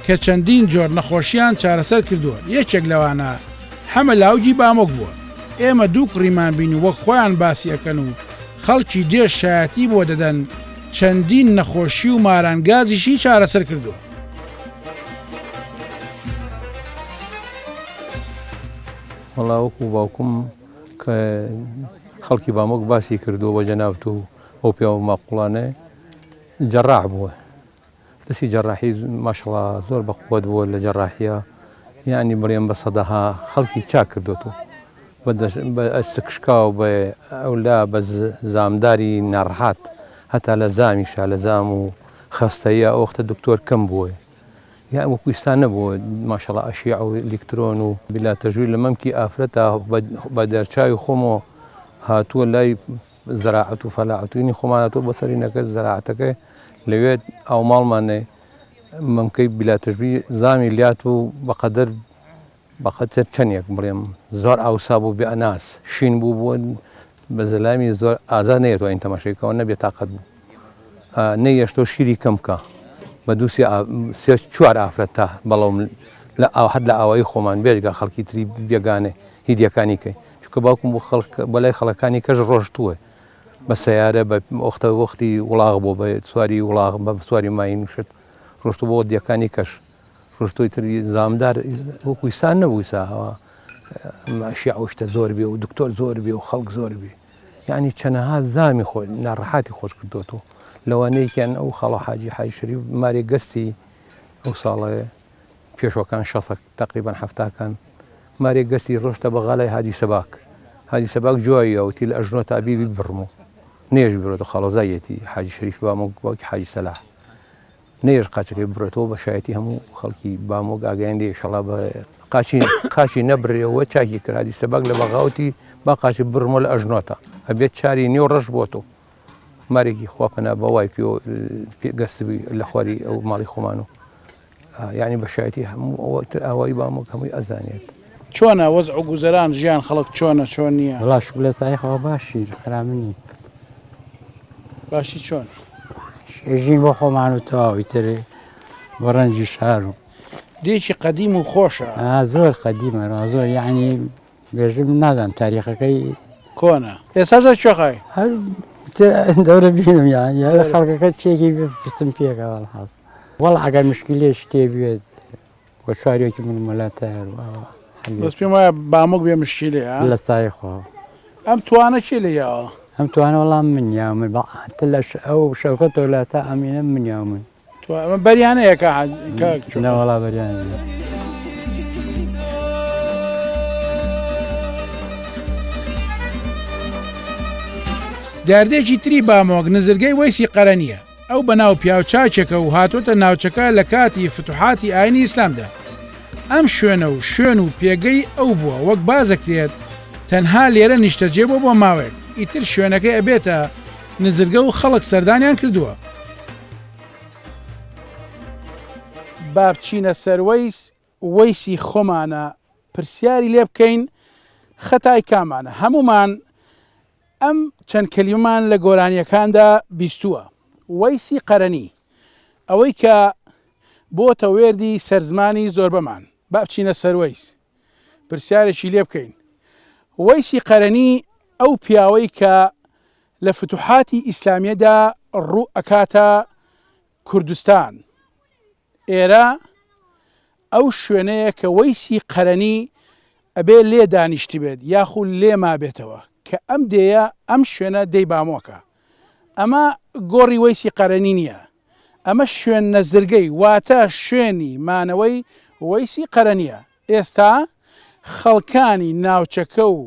کە چەندین جۆر نەخۆشیان چارەسەر کردووە یەکێک لەوانە حەمە لاوجی بامۆک بووە ئێمە دوو کوڕیمان بین و وەک خۆیان باسی ئەەکەن و خەڵکی دێش شایەتی بۆ دەدەن چەندین نەخۆشی و مارانگازیشی چارەسەر کردووە. وەڵا وەکو باوکم کە خەڵکی بامۆک باسی کردو بە جەنابەت و ئەو پێ ماقوڵانە جەڕاح بووە دەستی جەڕاحی ماشەڵڵا زۆر بەقوت بووە لە جەڕاحیە یعنی بڕێن بە سەدەها خەڵکی چاک کردوەوە بە ئەسکشکا و بە ئەولا بە زامداری ناڕحات هەتا لە زامیشا لە زام و خەستەیە ئەوختە دکتۆر کەم بووە یا وەکویستان نەبووە ماشەڵڵا ئەشیع و ئلیکترۆن و بلاتەژووی لە مەمکی ئافرەتە بە دەرچاوی خۆمەوە هاتووە لای زەراعەت و فەلاعەتوینی خۆمانەوە بەسەرینەکە زەراعەتەکە لەوێت ئەو ماڵمانێ مەمکەی بلاتەژوی زامی لات و بەقەدەر بەخەتر چەندێک بڵێم زۆر ئاوسا بوو بێ ئەناس شین بوو بووە بە زەلامی زۆر ئازاد نەیەتەوە ئین تەماشەکەەوە نەبێت تااقەت بوو نەیەشتۆ شیری کەم بکە بە دووسی چوار ئافرەت تا بەڵام لە ئاوحەد لە ئاوایی خۆمان بێژگا خەڵکی تری بێگانێ هیدیەکانی کەی چکە باوکم بۆ بەلای خەڵەکانی کەش ڕۆژتووە بە سیارە بە ئۆختە وەختی وڵاغ بۆ بە سواری وڵاغ بە سواری ماین شت ڕۆشت بۆ دیەکانی کەش ڕۆشتۆی تری زامدار وەکویستان نەبوویساەوە ماشیع شتە زۆر بێ و دکتۆر زۆر بێ و خەڵک زۆر بێ یعنی چەنەها زامی خۆ ناڕەحاتی خۆش کردوەوە لەوانەیەکیان ئەو خەڵە حاجی حای شەریف مارێ گەستی ئەو ساڵێ پێشەکان شەسە تقریبان هەفتاکان مارێ گەستی ڕۆشتە بەغالای هادی سەباک هادی سەباک جوایی ئەوتی لە ئەژنۆ تابیبی بڕم و نێژ بێتەوە خەڵۆزایەتی حاجی شەریف بامۆک باوکی حاجی سەلاح نێژ قاچەکەی بڕێتەوە بە شایەتی هەموو خەڵکی بامۆک ئاگایان دێ شەڵا بە قاچی نەبرێەوە چاکی کرد هادی سەباک لە بەغاوتی با قاچی بڕمۆ لە ئەژنۆتە ئەبێت چاری نێو ڕەش بۆتەوە مارێکی خواپەنا بەوای پێ گەستبی لە خواری ئەو ماڵی خۆمان و یعنی بە شایەتی هەموو ئەوەتر ئاوایی بامۆک هەمووی ئەزانێت چۆنە وەزع و گوزەران ژیان خەڵک چۆنە چۆن نییە لاش لە سایخەوە باشی خراپنی باشی چۆن ژین بۆ خۆمان و تەواوی ترێ بە ڕەنجی شار و دێکی قەدیم و خۆشە زۆر قەدیمە زۆر یعنی بێژم نادان تاریخەکەی کۆنە ئێستا چۆخای هەر دەورە بینم یان خەڵکەکە چێکی پستم پێکەوە حاز وەڵ ئەگەر مشکلێ شتێ بێت وە چواریەکی من مەلاتەر بەس پێم وایە بامۆک بێ مشکلێ لە سایخوا ئەم توانە چی لە یاوە ئەم توانە وەڵام من یامن لە ئەو شەوکەت ولا تا ئەمینە من یامن ئەمە بەریانەیەکە نەوەڵا بەریان داردێکی تری بامۆک نزرگەی وەیسی قەرەنیە ئەو بەناو پیاوچاکێکە و هاتوۆتە ناوچەکە لە کاتی فتوحاتی ئاینی ئیسلامدا ئەم شوێنە و شوێن و پێگەی ئەو بووە وەک بازەکرێت تەنها لێرە نیشتەجێ بۆ ماوەیەک ئیتر شوێنەکەی ئەبێتە نزرگە و خەڵک سەردانیان کردووە با بچینە سەر وەیسی خۆمانە پرسیاری لێ بکەین خەتای کامانە هەمومان ئەم چەند کەلیمەمان لە گۆرانیەکاندا بیستووە وەیسی قەرەنی ئەوەی کە بۆتە وێردی سەرزمانی زۆربەمان با بچینە سەر وەیس پرسیارێکی لێ بکەین وەیسی قەرەنی ئەو پیاوەی کە لە فتوحاتی ئیسلامیەدا ڕوو ئەکاتە کوردستان ئێرە ئەو شوێنەیە کە وەیسی قەرەنی ئەبێ لێ دانیشتی بێت یاخود لێ مابێتەوە کە ئەم دێیە ئەم شوێنە دەی بامۆکە ئەمە گۆڕی وەیسی قەرەنی نییە ئەمە شوێن نەزرگەی واتە شوێنی مانەوەی وەیسی قەرەنیە ئێستا خەڵکانی ناوچەکە و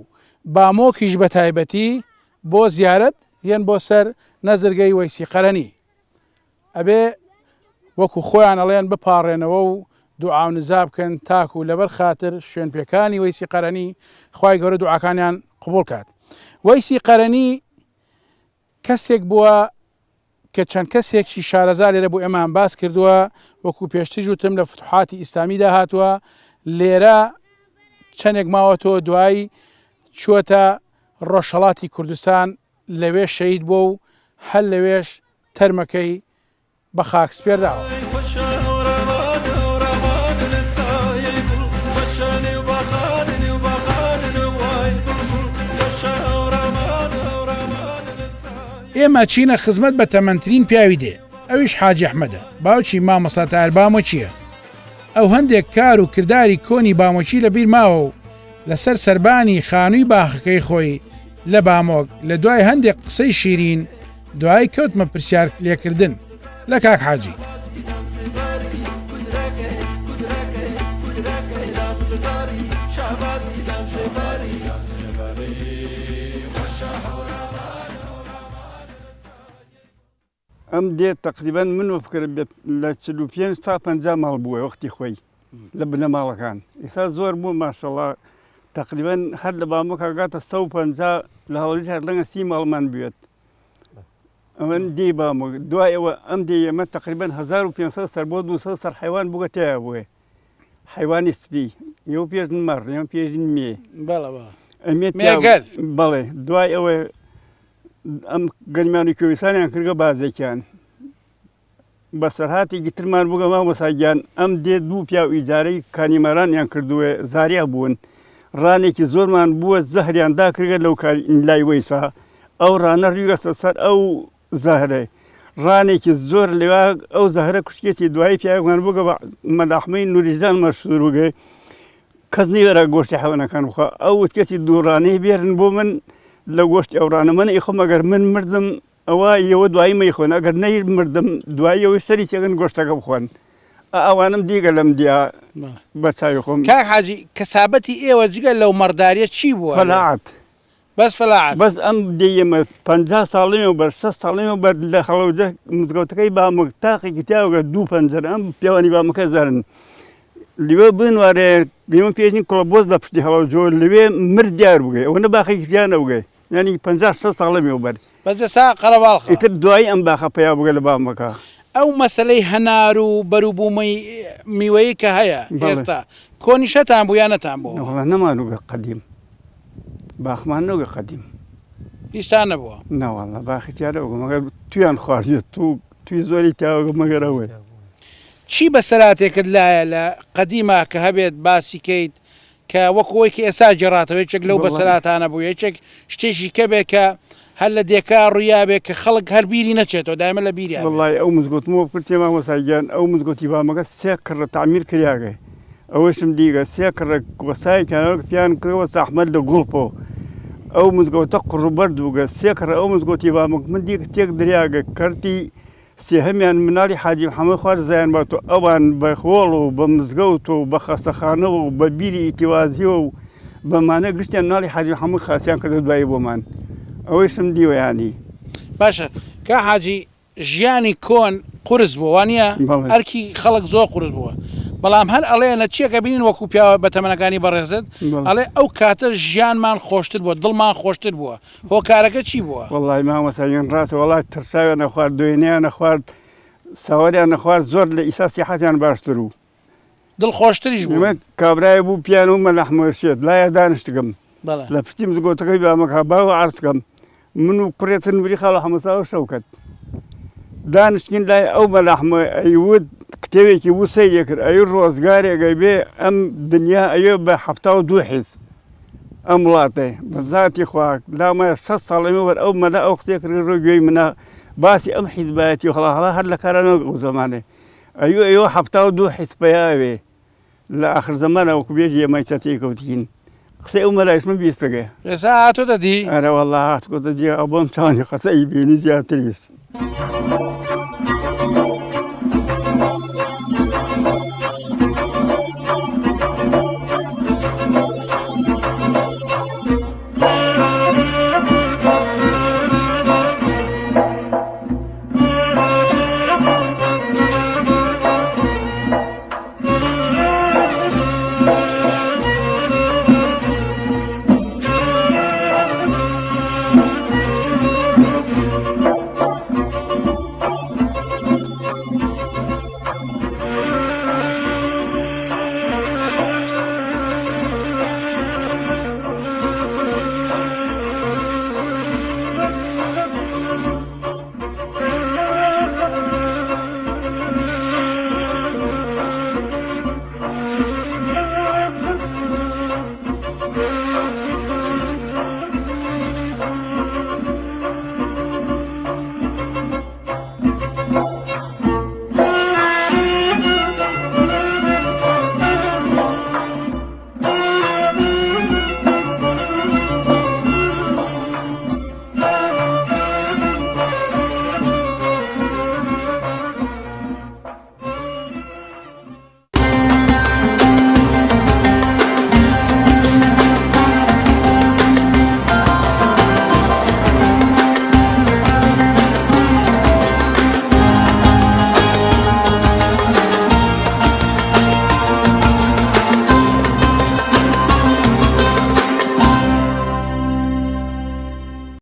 بامۆکیش بە تایبەتی بۆ زیارەت یان بۆ سەر نەزرگەی وەیسی قەرەنی ئەبێ وەکو خۆیان ئەڵێن بپاڕێنەوە و دوعا و نزا بکەن تاکو لەبەر خاتر شوێن پێکانی وەیسی قەرەنی خوای گەورە دوعاکانیان قبول کات. وەیسی قەرەنی کەسێک بووە کە چەند کەسێکی شارەزا لێرە بۆ ئێمان باس کردووە وەکو پێشتر وتم لە فتوحاتی ئیسلامیدا هاتووە لێرە چەندێک ماوەتەوە دوایی چووەتە ڕۆژهەڵاتی کوردستان لەوێ شەهید بووە و هەر لەوێش تەرمەکەی بە خاکسپێر داوە. ئێمە چینە خزمەت بە تەمەنترین پیاوی دێ ئەویش حاجی ئەحمەدە باوکی مامۆستا تاهیر بامۆچییە. ئەو هەندێک کار و کردداری کۆنی بامۆچی لە بیر ماوە و لەسەر سەربانی خانووی باخەکەی خۆی لە بامۆک لە دوای هەندێک قسەی شیرین دوای کەوتمە پرسیار لێکردن لە کاک حاجی. ئەم دێت تقریبان من وەفکر لە 45 تا 50 ماڵ بووە وەختی خۆی لە بنەماڵەکان ئێستا زۆر بوو ماشەڵڵا تقریبان هەر لە بامۆک هاگاتە 150 لە هەوڵیش هەر لەنگە 30 ماڵمان بوێت ئەمە دێ بامۆک دوای ئەوە ئەم دێ ئێمە تقریبان 1500 سەر بۆ 200 سەر حیوان بووە تیا بووێ حیوانی سپی ئێوە پێشن مەڕ ئێمە پێشین مێ بەڵێ دوای ئەوە ئەم گەرمانی کوێستانیان کردگە بازێکیان بە سەرهاتێکی ترمان بووگە مامۆستاگیان ئەم دێ دوو پیا و ئیجارەی کانیمەرانیان کردووە زاریا بوون ڕانێکی زۆرمان بووە زەهریاندا کردگە لەو لای وەیسا ئەو ڕانە ڕیگەسە سەر ئەو زەهرە ڕانێکی زۆر لێوا ئەو زەهرە کوشتێتی دوایی پیاوان بووگە بە مەلاحمەی نوریزان مەشهوربووگە کەس نەیوەرە گۆشتی حیوانەکان بخوا ئەو وتکەتی دووڕانەی بێرن بۆ من لە گۆشتی ئەوڕانە من ئیخۆم ئەگەر من مردم ئەوە ئێوە دوایی مەیخۆن ئەگەر نەی مردم دواییەوەی سەری تێگەن گۆشتەکە بخۆن ئەوانم دیگە لەم دیا بە چاوی خۆم. کاک حاجی کەسابەتی ئێوە جگە لەو مەرداریە چی بووە؟ فەلاعەت بەس فەلاعەت بەس ئەم دێمە 50 ساڵی و بەر 6 ساڵی و بەر لە خەڵەوجە مزگەوتەکەی بامۆک تاقێکی تیاوگە دوو پەنجەر ئەم پیاوانی بامەکە زارن لەوێ بنوارێ گەیمە پێشین کۆڵەبۆز لە پشتی هەڵەوجۆ لەوێ مرد دیار بووگەی ئەوە نە باخێکی تیانە بووگەی ینی 50 ساڵە وبەر بەس ئێستا قەرەباڵخ ئیتر دوایی ئەم باخە پیا بووگە لە بامەکە ئەو مەسلەی هەنار و بەروبوومەی میوەیە کە هەیە ئێستا کۆنیشەتان بوو یان نەتان بوو؟ وەڵا نەمانوگە قەدیم باخمان نەوگە قەدیم هیچتان نەبووە؟ نەوەڵا باخی تیارە وگە مەگەر تویان خواردێت توی زۆری تیاوەگە مەگەرەوەی چی بەسەراتێکت لایە لە قەدیما کە هەبێت باسی کە وەکەوەیکی ئێسا جێڕاتەوە یەکێک لەو بەسەراتانە بوو یەکێک شتێکی کەبێت کە هەر لە دێکا ڕوویابێت کە خەڵک هەر بیری نەچێتەوە دایمە لە بیری وڵی ئەو مزگوتمەوە کرد تێما مۆساگیان ئەو مزگوتی بامەکە 3 کڕە تعمیر کریاگەی ئەوەشم دیگە 3 کڕە گۆسایەکیانەوە پیان کردەوە سەحمەد لە گوڵپۆ ئەو مزگەوتە قڕوبەر دووگە 3 کڕە ئەو مزگوتی بامەک من دیگە تێک دریاگە کەرتی سێهەمیان مناڵی حاجی محەممەد خوارد زایان باتۆ ئەوان بە خۆڵ و بە مزگەوت و بە خەسەخانەوە و بە بیری ئیتیوازیەوە و بەمانە گشتیان مناڵی حاجی محەممەد خاسیان کردە دوایی بۆمان ئەوەیشم دیوەیانی باشە کە حاجی ژیانی کۆن قورس بووە وانە ئەرکی خەڵک زۆر قورس بووە بەڵام هەر ئەڵێنە چیەکە بینین وەکو پیاوە بە تەمەنەکانی بەڕێزت ئەڵێ ئەو کاتە ژیانمان خۆشتر بووە دڵمان خۆشتر بووە هۆکارەکە چی بووە؟ وەڵی مامۆستاگیان ڕاستە وڵات ترساویان نەخوارد دوێنیان نەخوارد ساوەریان نەخوارد زۆر لە ئیسا سیحەتیان باشتر و دڵخۆشتریش بوو کابرای بوو پیان و مەلەحمەشێت لایە دانیشتگەم لە پشتی مزگەوتەکەی بامەکە باوە عرسکەم من و کوڕێتن نوری خاڵە حەمەسا و شەوکەت دانیشتین لای ئەو مەلەحمە ئەیوت کتێوێکی وو سەیری کرد ئەی ڕۆزگارێکە بێ ئەم دنیا ئەوێ بە 72 حیز ئەم وڵاتێ بە ذاتی خوا لامە 6 ساڵەمە وەر ئەو مەلە ئەو قسێ کرد ڕۆگوێی منە باسی ئەم حیزبایەتی هەڵا هەر لە کارانەوە ئەو زمانێ ئەوە 72 حیز پەیاوێ لە ئاخر زەمانە وەکو بێژی ئێمە چەتێ کەوتین قسەی ئەو مەلایش من بیستەکە ئێستا هاتۆ دەدی؟ ئەرە وەڵا هاتکۆ دەدی ئەو بۆم چاوانی قسەی بینی زیاتریش